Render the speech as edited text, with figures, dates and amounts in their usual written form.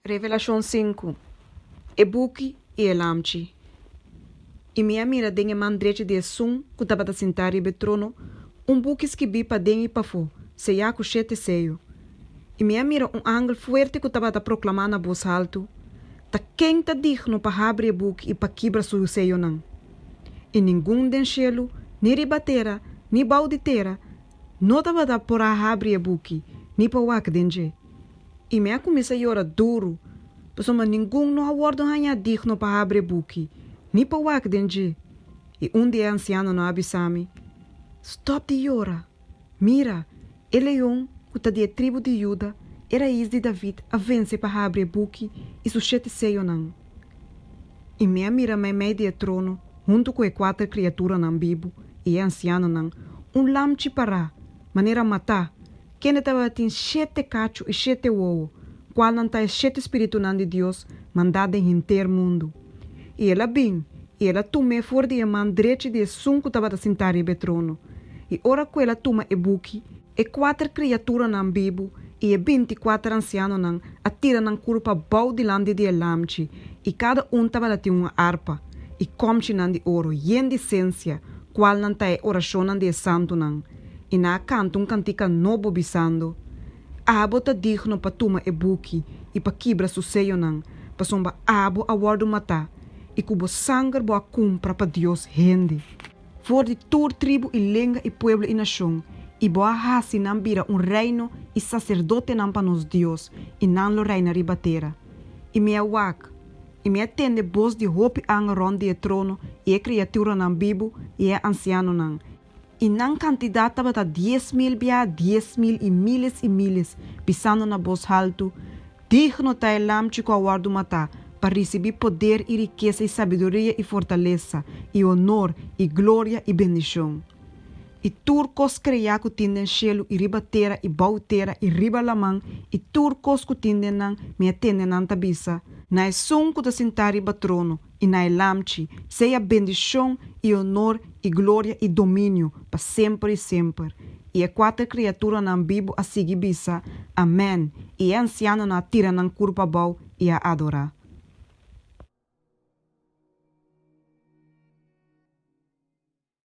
Revelação 5. E buki e e lamchi. E minha mira dengue mandrete de sum que estava a sentar e betrono, buki que bi pa dengue pa fo, se ya ku chete seio. E minha mira ángel fuerte que estava a proclamar na voz alto, ta quem ta digno pa abrir e buki e pa quebra su seio não. E ninguém den cielo, ni ribatera, ni bauditera, não estava a por abrir e buki, ni pa wak denje. E minha comissa llora duro, pois ninguém não aguarda hanha digno para abrir buki, ni para wak denje. E dia anciano no abisami, stop de llora. Mira, o leão que está de tribo de Juda, era is de David, a vence para abrir buki e su sete seio não. E minha mira meio de trono, junto com 4 criaturas na bibo, e anciano não, lamchi para, maneira matar, quem estava tem 7 cacho e 7 ovo, qual não está 7 espírito de Deus mandado em inteiro mundo. E ela bem, e ela tome fora de mão direita de sunco estava a sentar em trono. E ora que ela toma e buki, e 4 criaturas na bibo, e 24 ancianos não, atira na curva bau de lande de lamchi, e cada estava a ter uma harpa, e comche não de ouro, yen de essência, qual não está oração de santo não. E na canto cantica novo bisando. Abo ta digno pa tuma e buki e pa quebra su seio não, pa somba abo a wardo mata e cubo sangue boa cumpra pa Deus rende. For de tur tribo e lenga e pueblo e nação, e boa hasi não bira reino e sacerdote não pa nos Deus e não lo reina ribatera. E minha wak, e minha tende bos de hopi ang ronde e trono e a criatura não bibo e é anciano não. E não quantidade estava 10.000 bia 10.000 e miles, pisando na voz alto, digno tá el lamchi com a guardo matar, para receber poder e riqueza e sabedoria e fortaleza, e honor e glória e bendição. E turcos creia que tindem cielo e ribatera e bautera e riba lamang, e turcos que tindem não me atendem não tabisa, na é sunco da sentar e batrono, e na é lamchi, seja bendição e honor e glória e domínio, para sempre e sempre. E a 4 criaturas na bibo a seguir bisa, amém, e a anciano na tira na curva bau e a adorar.